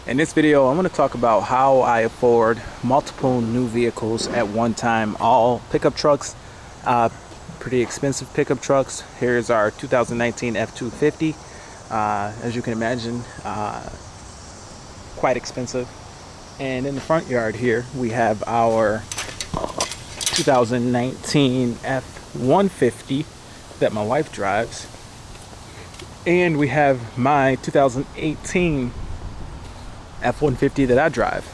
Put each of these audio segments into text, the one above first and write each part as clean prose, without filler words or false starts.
In this video, I'm going to talk about how I afford multiple new vehicles at one time, all pickup trucks, uh, pretty expensive pickup trucks. Here's our 2019 F-250. As you can imagine, quite expensive. And in the front yard here, we have our 2019 F-150 that my wife drives. And we have my 2018 F-150 that I drive.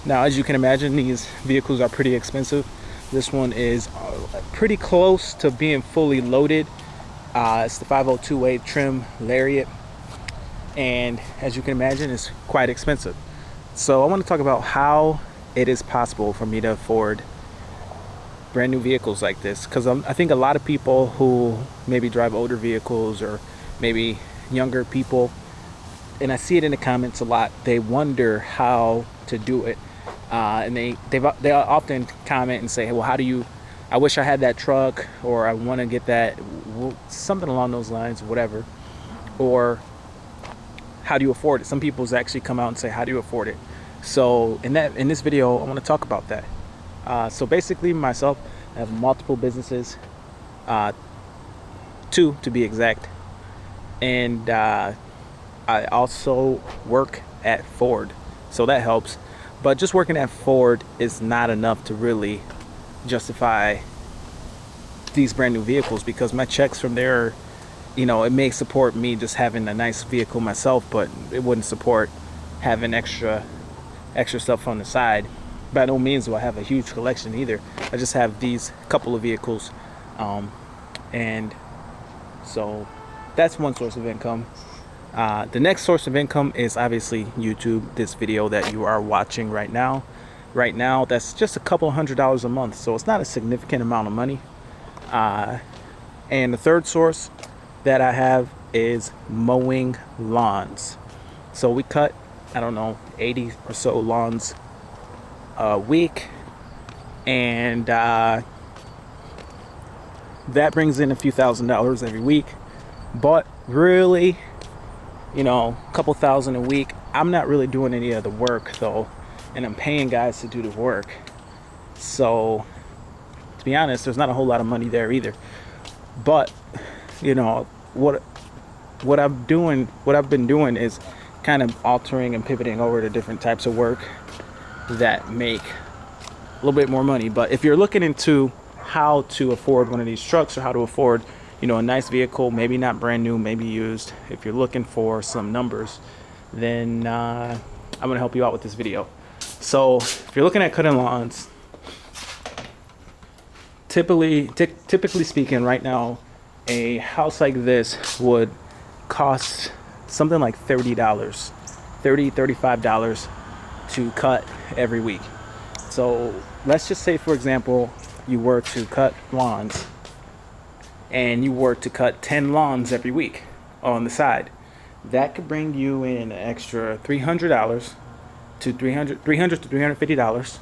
Now, as you can imagine, these vehicles are pretty expensive. This one is pretty close to being fully loaded. It's the 502A trim Lariat, and as you can imagine, it's quite expensive. So I want to talk about how it is possible for me to afford brand new vehicles like this, because I think a lot of people who maybe drive older vehicles, or maybe younger people, and I see it in the comments a lot, they wonder how to do it, and they often comment and say, hey, well, how do you, I wish I had that truck, or I want to get that, something along those lines, whatever, or how do you afford it? Some people actually come out and say, how do you afford it? So in this video, I want to talk about that. So basically, myself, I have multiple businesses, two to be exact, and I also work at Ford, so that helps. But just working at Ford is not enough to really justify these brand new vehicles, because my checks from there, it may support me just having a nice vehicle myself, but it wouldn't support having extra stuff on the side. By no means do I have a huge collection either. I just have these couple of vehicles, and so that's one source of income. The next source of income is obviously YouTube. This video that you are watching right now, that's just a couple $100s a month, so it's not a significant amount of money. And the third source that I have is mowing lawns. So we cut, I don't know, 80 or so lawns a week, and that brings in a few $1,000s every week. But really, a couple thousand a week. I'm not really doing any of the work though, and I'm paying guys to do the work. So to be honest, there's not a whole lot of money there either. But what I've been doing is kind of altering and pivoting over to different types of work that make a little bit more money. But if you're looking into how to afford one of these trucks, or how to afford a nice vehicle, maybe not brand new, maybe used, if you're looking for some numbers, then I'm going to help you out with this video. So if you're looking at cutting lawns, typically speaking, right now, a house like this would cost something like $35 to cut every week. So let's just say, for example, you were to cut lawns, and you were to cut 10 lawns every week on the side. That could bring you in an extra $300 to $350,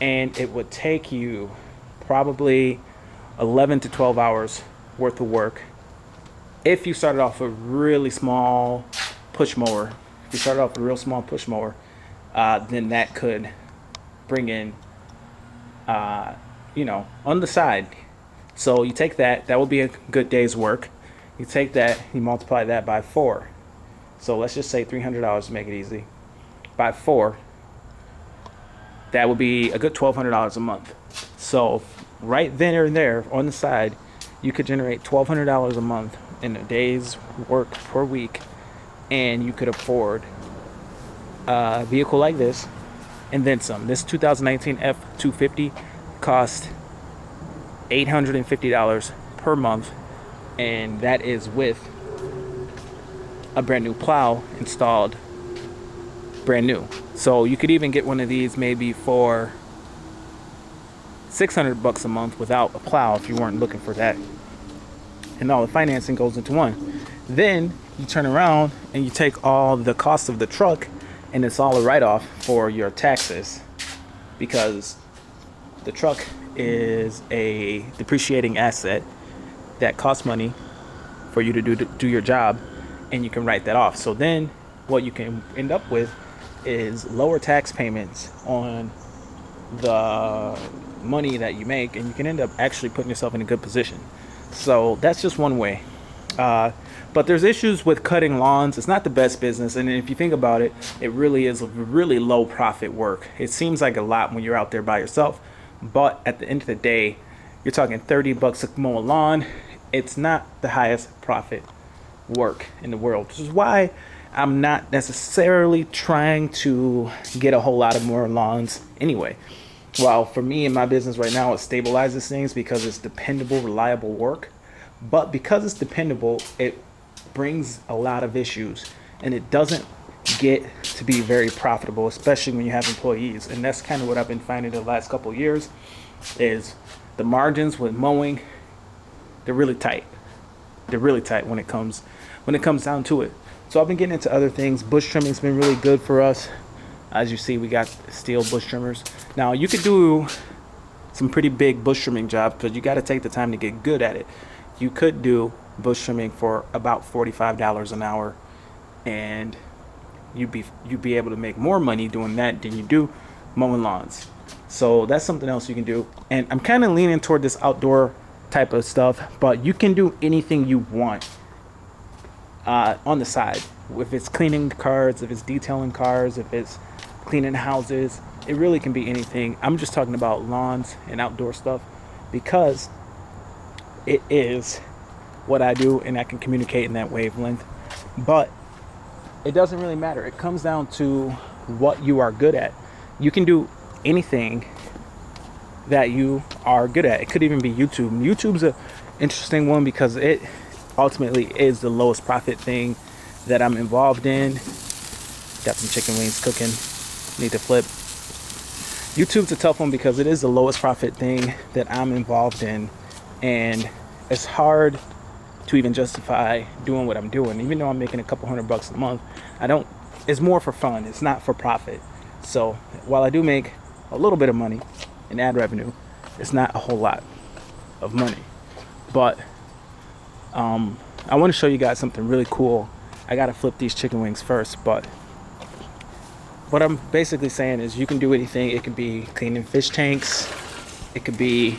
and it would take you probably 11 to 12 hours worth of work. If you started off with a really small push mower, then that could bring in, on the side. So you take that will be a good day's work. You take that, you multiply that by 4. So let's just say $300 to make it easy. By 4, that would be a good $1,200 a month. So right then and there on the side, you could generate $1,200 a month in a day's work per week, and you could afford a vehicle like this and then some. This 2019 F-250 cost $850 per month, and that is with a brand new plow installed, brand new. So you could even get one of these maybe for $600 a month without a plow, if you weren't looking for that. And all the financing goes into one. Then you turn around and you take all the cost of the truck, and it's all a write-off for your taxes, because the truck is a depreciating asset that costs money for you to do your job, and you can write that off. So then what you can end up with is lower tax payments on the money that you make, and you can end up actually putting yourself in a good position. So that's just one way. But there's issues with cutting lawns. It's not the best business, and if you think about it, it really is really low profit work. It seems like a lot when you're out there by yourself, but at the end of the day, you're talking $30 to mow a lawn. It's not the highest profit work in the world, which is why I'm not necessarily trying to get a whole lot of more lawns anyway. Well, for me in my business right now, it stabilizes things because it's dependable, reliable work. But because it's dependable, it brings a lot of issues, and it doesn't get to be very profitable, especially when you have employees. And that's kind of what I've been finding the last couple of years is the margins with mowing, they're really tight. They're really tight when it comes down to it. So I've been getting into other things. Bush trimming's been really good for us. As you see, we got steel bush trimmers. Now you could do some pretty big bush trimming jobs, but you got to take the time to get good at it. You could do bush trimming for about $45 an hour, and you'd be able to make more money doing that than you do mowing lawns. So that's something else you can do. And I'm kind of leaning toward this outdoor type of stuff, but you can do anything you want on the side. If it's cleaning cars, if it's detailing cars, if it's cleaning houses, it really can be anything. I'm just talking about lawns and outdoor stuff because it is what I do, and I can communicate in that wavelength. But it doesn't really matter. It comes down to what you are good at. You can do anything that you are good at. It could even be YouTube. YouTube's an interesting one because it ultimately is the lowest profit thing that I'm involved in. Got some chicken wings cooking. Need to flip. YouTube's a tough one because it is the lowest profit thing that I'm involved in, and it's hard to even justify doing what I'm doing. Even though I'm making a couple $100 a month, it's more for fun. It's not for profit. So while I do make a little bit of money in ad revenue, it's not a whole lot of money. But I want to show you guys something really cool. I gotta flip these chicken wings first, but what I'm basically saying is you can do anything. It could be cleaning fish tanks, it could be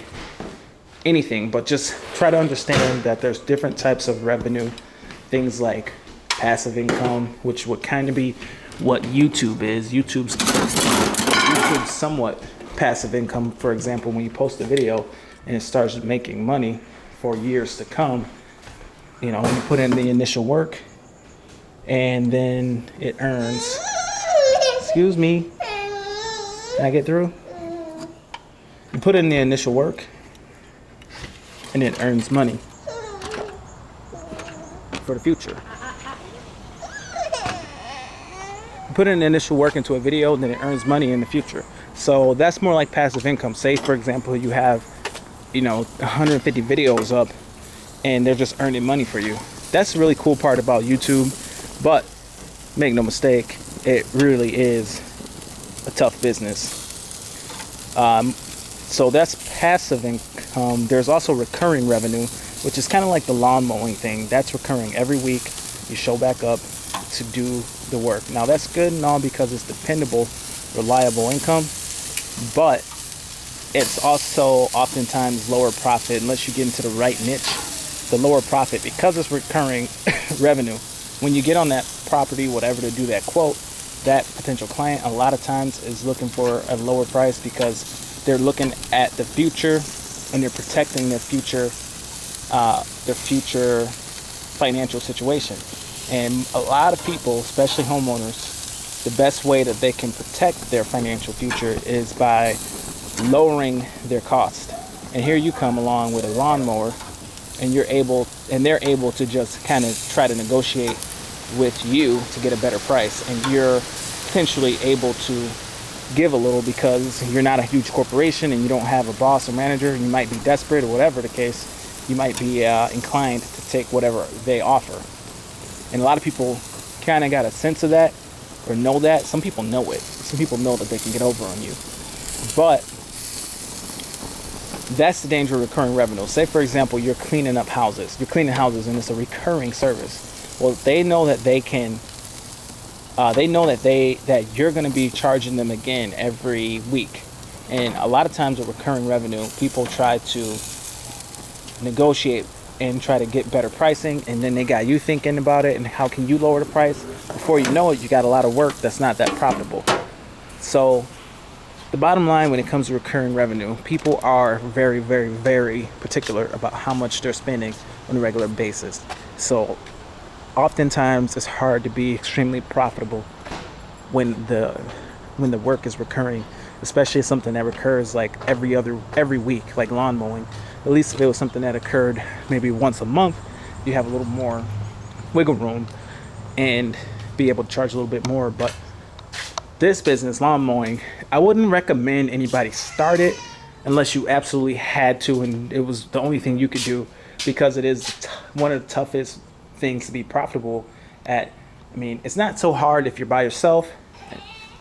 anything, but just try to understand that there's different types of revenue. Things like passive income, which would kind of be what YouTube is. YouTube's somewhat passive income. For example, when you post a video and it starts making money for years to come, you you put in the initial work and then it earns. Excuse me. Can I get through? You put in the initial work and it earns money for the future. You put in the initial work into a video, then it earns money in the future. So that's more like passive income. Say, for example, you have 150 videos up and they're just earning money for you. That's the really cool part about YouTube. But make no mistake, it really is a tough business. So that's passive income. There's also recurring revenue, which is kind of like the lawn mowing thing. That's recurring. Every week you show back up to do the work. Now that's good and all because it's dependable, reliable income, but it's also oftentimes lower profit unless you get into the right niche. The lower profit, because it's recurring revenue, when you get on that property, whatever, to do that quote, that potential client a lot of times is looking for a lower price because they're looking at the future and they're protecting their future financial situation. And a lot of people, especially homeowners, the best way that they can protect their financial future is by lowering their cost. And here you come along with a lawnmower, and they're able to just kind of try to negotiate with you to get a better price, and you're potentially able to give a little because you're not a huge corporation and you don't have a boss or manager. You might be desperate or whatever the case. You might be inclined to take whatever they offer. And a lot of people kind of got a sense of that or know that. Some people know it. Some people know that they can get over on you. But that's the danger of recurring revenue. Say, for example, you're cleaning up houses. You're cleaning houses and it's a recurring service. Well, they know that they can They know that you're going to be charging them again every week. And a lot of times with recurring revenue, people try to negotiate and try to get better pricing, and then they got you thinking about it and how can you lower the price. Before you know it, you got a lot of work that's not that profitable. So the bottom line when it comes to recurring revenue, people are very, very, very particular about how much they're spending on a regular basis. So oftentimes it's hard to be extremely profitable when the work is recurring, especially something that recurs like every week, like lawn mowing. At least if it was something that occurred maybe once a month, you have a little more wiggle room and be able to charge a little bit more. But this business, lawn mowing, I wouldn't recommend anybody start it unless you absolutely had to and it was the only thing you could do, because it is one of the toughest things to be profitable at. I mean, it's not so hard if you're by yourself,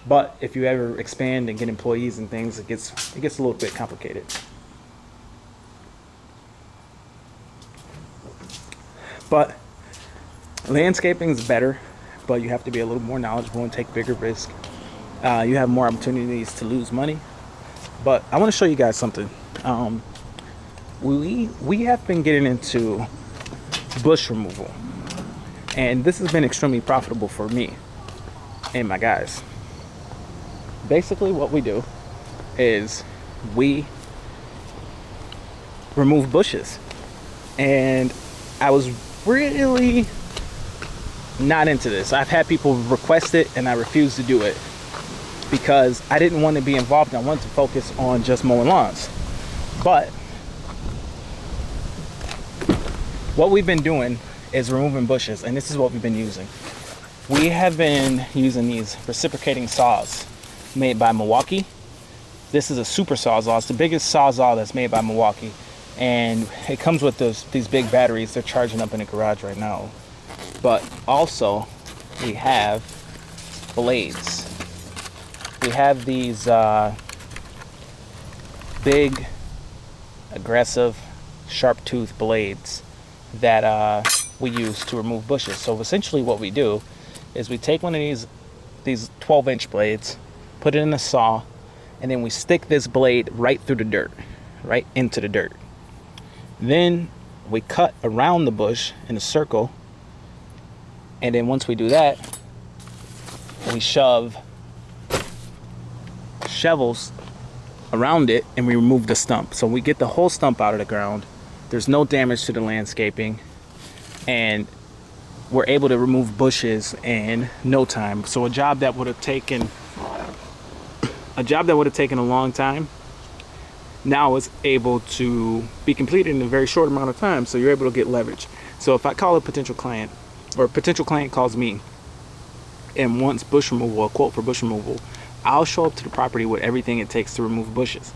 but if you ever expand and get employees and things, it gets a little bit complicated. But landscaping is better, but you have to be a little more knowledgeable and take bigger risks. You have more opportunities to lose money. But I want to show you guys something. We have been getting into bush removal, and this has been extremely profitable for me and my guys. Basically, what we do is we remove bushes, and I was really not into this. I've had people request it and I refused to do it because I didn't want to be involved and I wanted to focus on just mowing lawns. But what we've been doing is removing bushes, and this is what we've been using. We have been using these reciprocating saws made by Milwaukee. This is a super sawzall. It's the biggest sawzall that's made by Milwaukee. And it comes with these big batteries. They're charging up in the garage right now. But also, we have blades. We have these big, aggressive, sharp-toothed blades that we use to remove bushes. So essentially what we do is we take one of these 12-inch blades, put it in a saw, and then we stick this blade right through the dirt, right into the dirt. Then we cut around the bush in a circle, and then once we do that, we shove shovels around it and we remove the stump. So we get the whole stump out of the ground. There's no damage to the landscaping, and we're able to remove bushes in no time. So a job that would have taken a long time now is able to be completed in a very short amount of time. So you're able to get leverage. So if I call a potential client, or a potential client calls me and wants bush removal, a quote for bush removal, I'll show up to the property with everything it takes to remove bushes.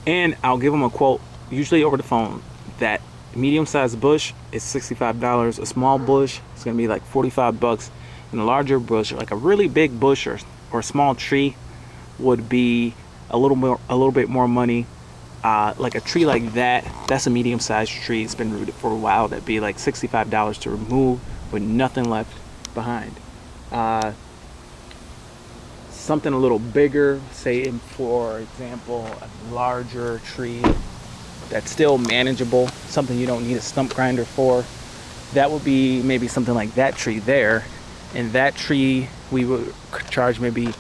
And I'll give them a quote, usually over the phone, that medium-sized bush is $65. A small bush is going to be like $45. And a larger bush, like a really big bush or a small tree, would be a little bit more money. Like a tree like that, that's a medium-sized tree. It's been rooted for a while. That'd be like $65 to remove with nothing left behind. Something a little bigger, say for example a larger tree that's still manageable, something you don't need a stump grinder for, that would be maybe something like that tree there. And that tree we would charge maybe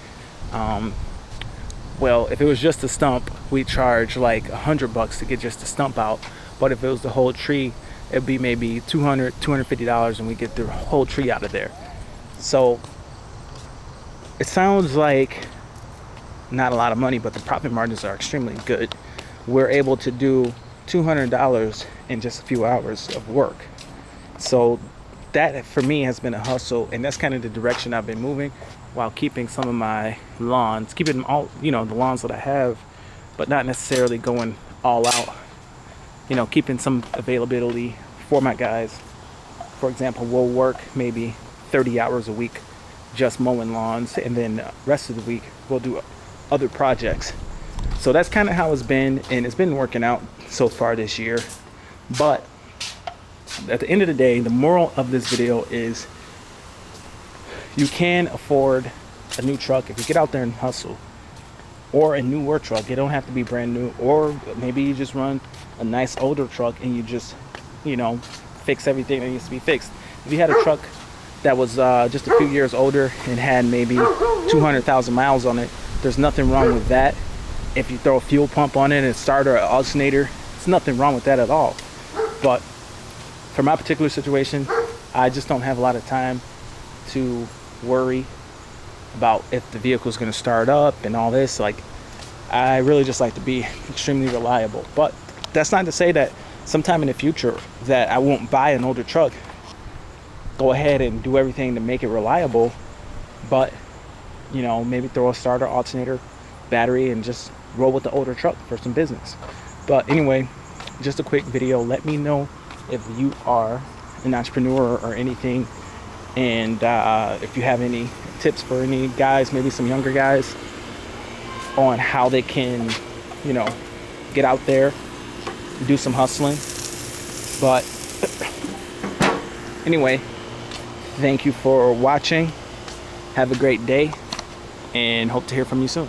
well, if it was just a stump, we charge like $100 to get just the stump out. But if it was the whole tree, it'd be maybe $250 and we get the whole tree out of there. So it sounds like not a lot of money, but the profit margins are extremely good. We're able to do $200 in just a few hours of work. So that for me has been a hustle, and that's kind of the direction I've been moving, while keeping some of my lawns, keeping them all, the lawns that I have, but not necessarily going all out. Keeping some availability for my guys. For example, we'll work maybe 30 hours a week just mowing lawns, and then the rest of the week we'll do other projects. So that's kind of how it's been, and it's been working out so far this year. But at the end of the day, the moral of this video is You can afford a new truck if you get out there and hustle, or a newer truck. It don't have to be brand new, or maybe you just run a nice older truck and you just, you know, fix everything that needs to be fixed. If you had a truck that was just a few years older and had maybe 200,000 miles on it, there's nothing wrong with that. If you throw a fuel pump on it and a starter or alternator, there's nothing wrong with that at all. But for my particular situation, I just don't have a lot of time to worry about if the vehicle is going to start up and all this. Like, I really just like to be extremely reliable. But that's not to say that sometime in the future that I won't buy an older truck. Go ahead and do everything to make it reliable, but, you know, maybe throw a starter, alternator, battery, and just roll with the older truck for some business. But anyway, just a quick video. Let me know if you are an entrepreneur or anything, and if you have any tips for any guys, maybe some younger guys, on how they can, you know, get out there, do some hustling. But anyway, thank you for watching. Have a great day, and hope to hear from you soon.